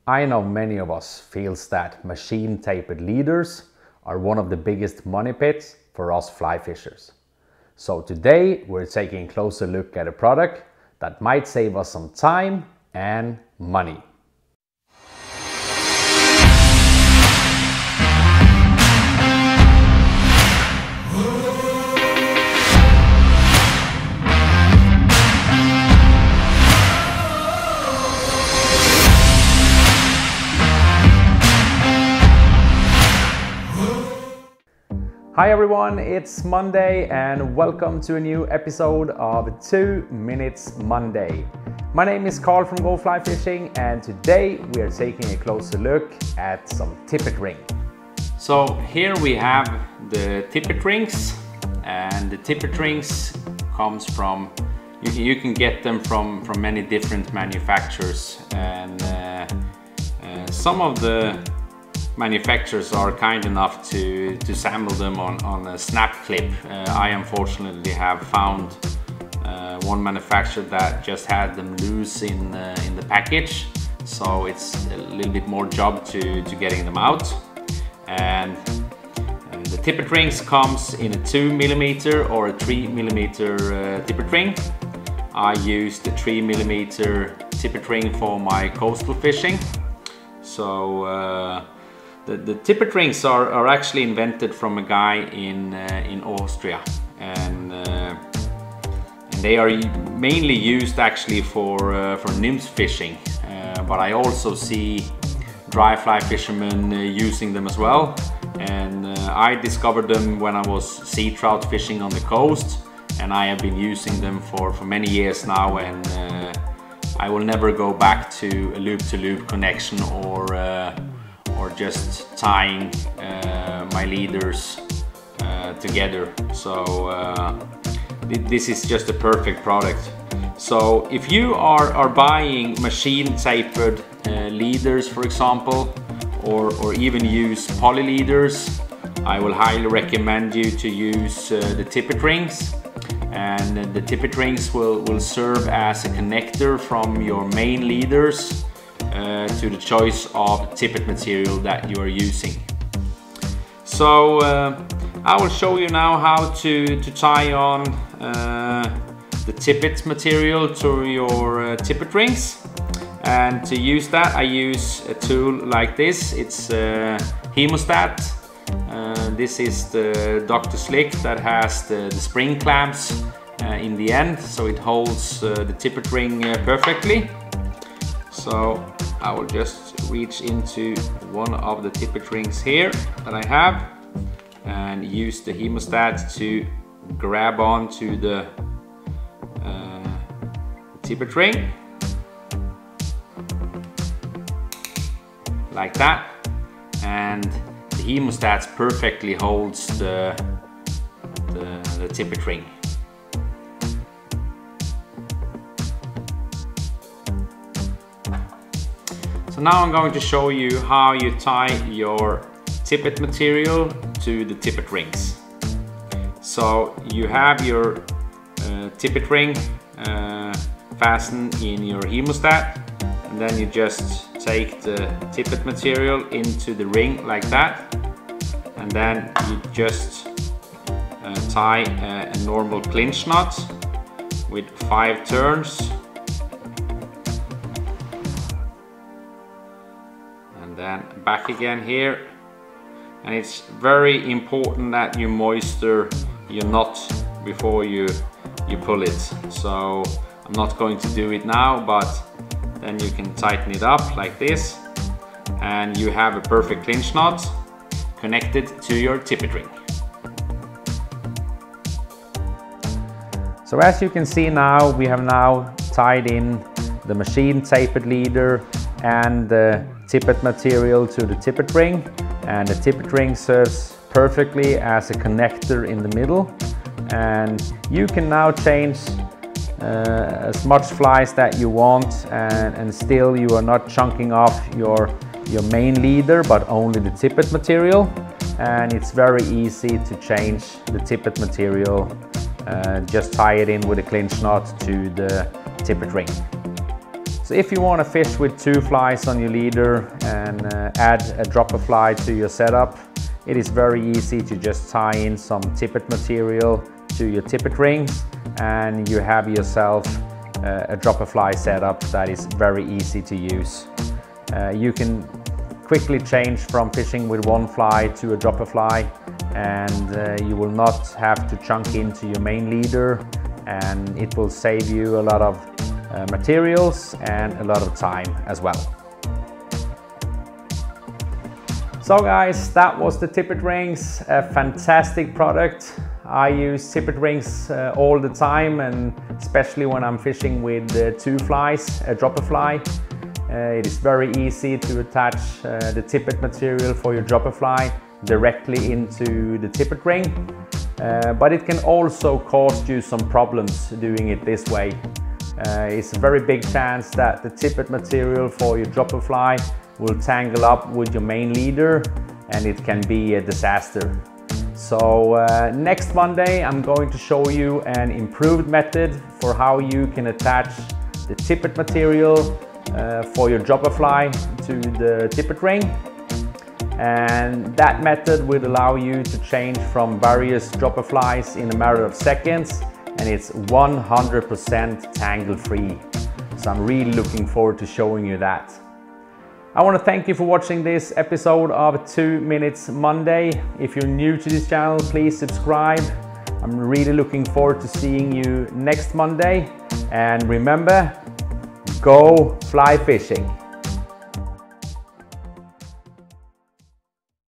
I know many of us feels that machine tapered leaders are one of the biggest money pits for us fly fishers. So today we're taking a closer look at a product that might save us some time and money. Hi everyone, it's Monday and welcome to a new episode of 2 Minutes Monday. My name is Carl from Go Fly Fishing and today we are taking a closer look at some Tippet ring. So here we have the Tippet Rings, and the Tippet Rings comes from, you can get them from many different manufacturers, and some of the manufacturers are kind enough to sample them on a snap clip. I unfortunately have found one manufacturer that just had them loose in the package, so it's a little bit more job to getting them out. And the Tippet Rings comes in a 2mm or a 3mm Tippet ring. I use the 3mm Tippet ring for my coastal fishing. So the Tippet Rings are actually invented from a guy in Austria, and they are mainly used actually for nymph fishing, but I also see dry fly fishermen using them as well. And I discovered them when I was sea trout fishing on the coast, and I have been using them for many years now, and I will never go back to a loop-to-loop connection or just tying my leaders together. So this is just a perfect product. So if you are buying machine tapered leaders, for example, or even use poly leaders, I will highly recommend you to use the Tippet Rings. And the Tippet Rings will serve as a connector from your main leaders to the choice of tippet material that you are using. So I will show you now how to tie on the tippet material to your Tippet Rings. And to use that, I use a tool like this. It's a hemostat. This is the Dr. Slick that has the spring clamps in the end, so it holds the Tippet ring perfectly. So I will just reach into one of the Tippet Rings here that I have and use the hemostat to grab onto the Tippet ring like that, and the hemostat perfectly holds the Tippet ring. So now I'm going to show you how you tie your tippet material to the Tippet Rings. So you have your Tippet ring fastened in your hemostat, and then you just take the tippet material into the ring like that, and then you just tie a normal clinch knot with 5 turns, and then back again here. And it's very important that you moisture your knot before you pull it. So I'm not going to do it now, but then you can tighten it up like this, and you have a perfect clinch knot connected to your Tippet ring. So as you can see now, we have now tied in the machine tapered leader and the tippet material to the Tippet ring, and the Tippet ring serves perfectly as a connector in the middle. And you can now change as much flies that you want, and still you are not chunking off your main leader but only the tippet material. And it's very easy to change the tippet material, just tie it in with a clinch knot to the Tippet ring. So if you want to fish with 2 flies on your leader and add a dropper fly to your setup, it is very easy to just tie in some tippet material to your tippet rings and you have yourself a dropper fly setup that is very easy to use. You can quickly change from fishing with 1 fly to a dropper fly, and you will not have to chunk into your main leader, and it will save you a lot of materials and a lot of time as well. So guys, that was the Tippet Rings, a fantastic product. I use Tippet Rings all the time, and especially when I'm fishing with 2 flies, a dropper fly. It is very easy to attach the tippet material for your dropper fly directly into the tippet ring, but it can also cause you some problems doing it this way. It's a very big chance that the tippet material for your dropper fly will tangle up with your main leader, and it can be a disaster. So next Monday I'm going to show you an improved method for how you can attach the tippet material for your dropper fly to the tippet ring, and that method will allow you to change from various dropper flies in a matter of seconds, and it's 100% tangle free. So I'm really looking forward to showing you that. I want to thank you for watching this episode of 2 Minutes Monday. If you're new to this channel, please subscribe. I'm really looking forward to seeing you next Monday, and remember, go fly fishing.